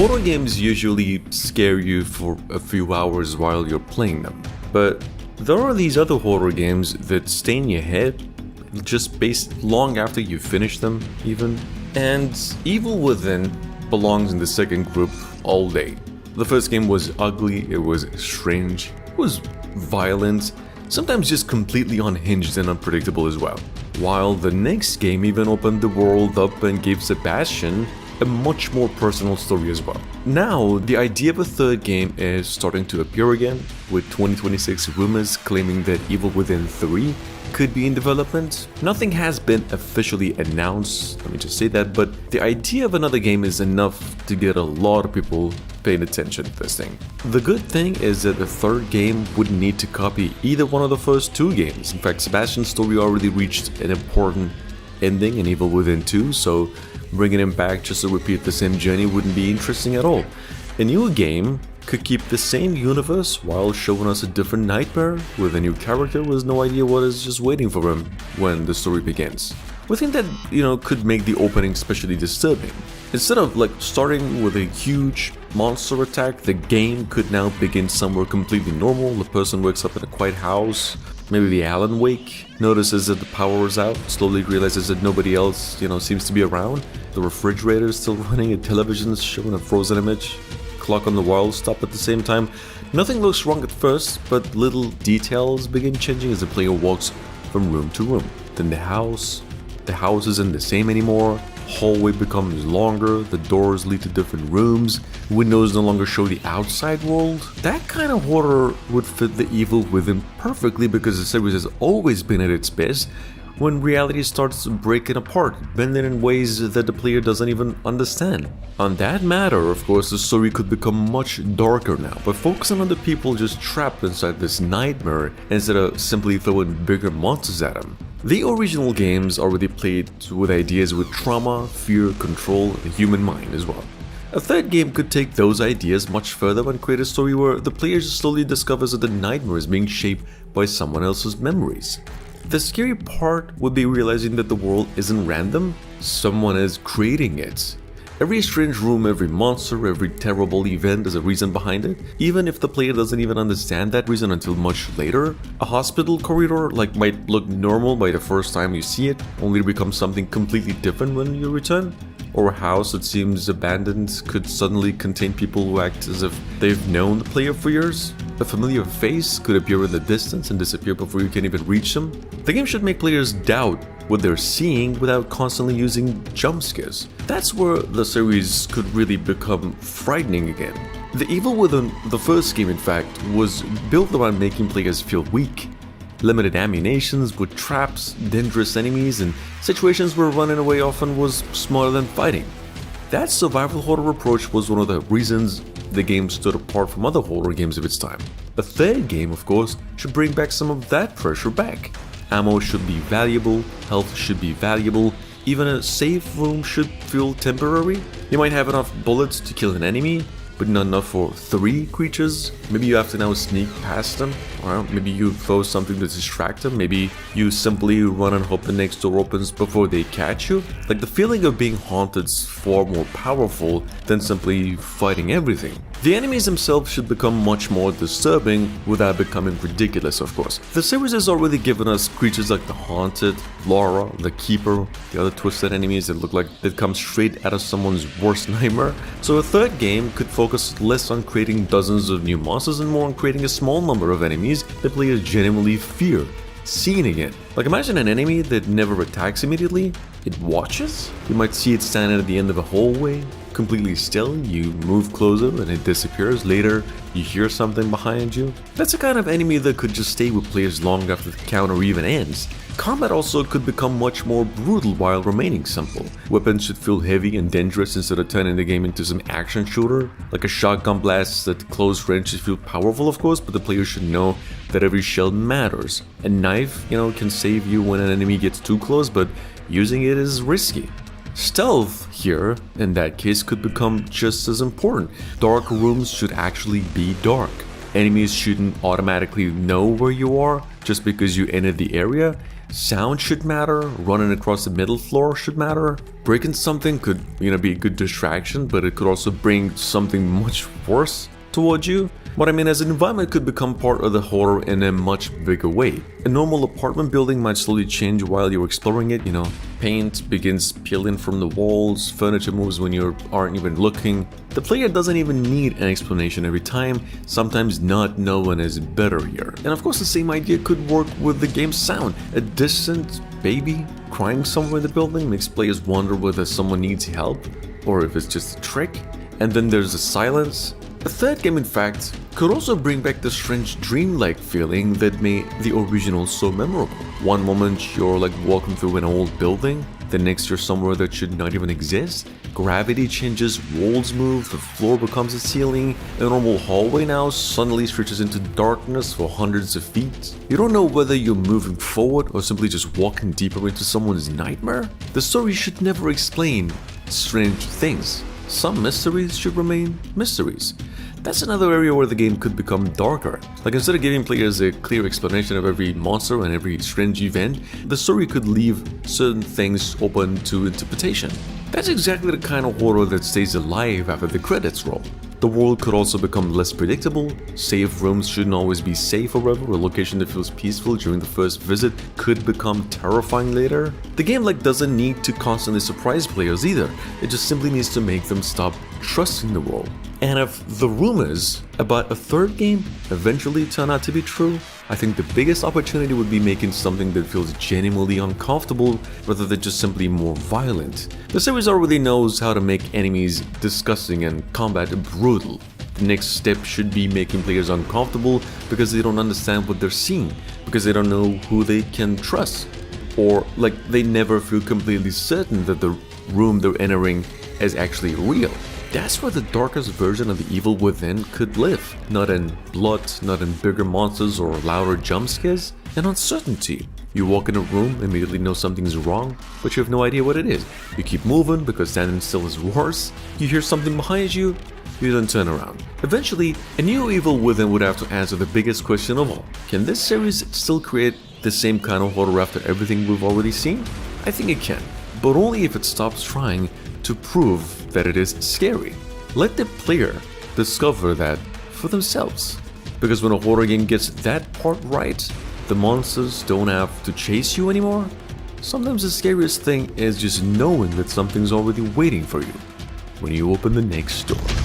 Horror games usually scare you for a few hours while you're playing them, but there are these other horror games that stay in your head just based long after you finish them even, and Evil Within belongs in the second group all day. The first game was ugly, it was strange, it was violent, sometimes just completely unhinged and unpredictable as well. While the next game even opened the world up and gave Sebastian a much more personal story as well. Now, the idea of a third game is starting to appear again, with 2026 rumors claiming that Evil Within 3 could be in development. Nothing has been officially announced, let me just say that, but the idea of another game is enough to get a lot of people paying attention to this thing. The good thing is that the third game wouldn't need to copy either one of the first two games. In fact, Sebastian's story already reached an important ending in Evil Within 2, so bringing him back just to repeat the same journey wouldn't be interesting at all. A new game could keep the same universe while showing us a different nightmare with a new character with no idea what is just waiting for him when the story begins. We think that, could make the opening especially disturbing. Instead of starting with a huge monster attack, the game could now begin somewhere completely normal. The person wakes up in a quiet house, maybe the Alan Wake, notices that the power is out, slowly realizes that nobody else, seems to be around. The refrigerator is still running, a television is showing a frozen image, clock on the wall stop at the same time. Nothing looks wrong at first, but little details begin changing as the player walks from room to room. Then the house isn't the same anymore. Hallway becomes longer, the doors lead to different rooms, windows no longer show the outside world. That kind of horror would fit the Evil Within perfectly because the series has always been at its best when reality starts breaking apart, bending in ways that the player doesn't even understand. On that matter, of course, the story could become much darker now, but focusing on the people just trapped inside this nightmare instead of simply throwing bigger monsters at them. The original games already played with ideas with trauma, fear, control, and the human mind as well. A third game could take those ideas much further and create a story where the player slowly discovers that the nightmare is being shaped by someone else's memories. The scary part would be realizing that the world isn't random, someone is creating it. Every strange room, every monster, every terrible event has a reason behind it, even if the player doesn't even understand that reason until much later. A hospital corridor might look normal by the first time you see it, only to become something completely different when you return. Or a house that seems abandoned could suddenly contain people who act as if they've known the player for years. A familiar face could appear in the distance and disappear before you can even reach them. The game should make players doubt what they're seeing without constantly using jump scares. That's where the series could really become frightening again. The Evil Within, the first game in fact, was built around making players feel weak. Limited ammunitions with traps, dangerous enemies, and situations where running away often was smarter than fighting. That survival horror approach was one of the reasons the game stood apart from other horror games of its time. A third game, of course, should bring back some of that pressure back. Ammo should be valuable, health should be valuable, even a safe room should feel temporary. You might have enough bullets to kill an enemy, but not enough for 3 creatures. Maybe you have to now sneak past them, or maybe you throw something to distract them, maybe you simply run and hope the next door opens before they catch you. The feeling of being haunted is far more powerful than simply fighting everything. The enemies themselves should become much more disturbing without becoming ridiculous, of course. The series has already given us creatures like the Haunted, Laura, the Keeper, the other twisted enemies that look like they've come straight out of someone's worst nightmare. So a third game could focus less on creating dozens of new monsters and more on creating a small number of enemies that players genuinely fear seeing again. Imagine an enemy that never attacks immediately, it watches. You might see it standing at the end of a hallway, completely still, you move closer and it disappears. Later, you hear something behind you. That's the kind of enemy that could just stay with players long after the counter even ends. Combat also could become much more brutal while remaining simple. Weapons should feel heavy and dangerous instead of turning the game into some action shooter. Like a shotgun blast at close range should feel powerful, of course, but the player should know that every shell matters. A knife, can save you when an enemy gets too close, but using it is risky. Stealth here, in that case, could become just as important. Dark rooms should actually be dark. Enemies shouldn't automatically know where you are, just because you entered the area. Sound should matter, running across the middle floor should matter. Breaking something could, be a good distraction, but it could also bring something much worse towards you. What I mean is, an environment could become part of the horror in a much bigger way. A normal apartment building might slowly change while you're exploring it, Paint begins peeling from the walls, furniture moves when you aren't even looking. The player doesn't even need an explanation every time, sometimes not knowing is better here. And of course the same idea could work with the game's sound. A distant baby crying somewhere in the building makes players wonder whether someone needs help, or if it's just a trick. And then there's the silence. A third game, in fact, could also bring back the strange dreamlike feeling that made the original so memorable. One moment you're like walking through an old building, the next you're somewhere that should not even exist. Gravity changes, walls move, the floor becomes a ceiling. A normal hallway now suddenly stretches into darkness for hundreds of feet. You don't know whether you're moving forward or simply just walking deeper into someone's nightmare. The story should never explain strange things. Some mysteries should remain mysteries. That's another area where the game could become darker. Like, instead of giving players a clear explanation of every monster and every strange event, the story could leave certain things open to interpretation. That's exactly the kind of horror that stays alive after the credits roll. The world could also become less predictable. Safe rooms shouldn't always be safe forever. A location that feels peaceful during the first visit could become terrifying later. The game doesn't need to constantly surprise players either. It just simply needs to make them stop trusting the world. And if the rumors about a third game eventually turn out to be true, I think the biggest opportunity would be making something that feels genuinely uncomfortable rather than just simply more violent. The series already knows how to make enemies disgusting and combat brutal. The next step should be making players uncomfortable because they don't understand what they're seeing, because they don't know who they can trust, or they never feel completely certain that the room they're entering is actually real. That's where the darkest version of the evil within could live. Not in blood, not in bigger monsters or louder jump scares, in uncertainty. You walk in a room, immediately know something's wrong, but you have no idea what it is. You keep moving because standing still is worse. You hear something behind you, you then turn around. Eventually, a new evil within would have to answer the biggest question of all. Can this series still create the same kind of horror after everything we've already seen? I think it can, but only if it stops trying to prove that it is scary. Let the player discover that for themselves. Because when a horror game gets that part right, the monsters don't have to chase you anymore. Sometimes the scariest thing is just knowing that something's already waiting for you when you open the next door.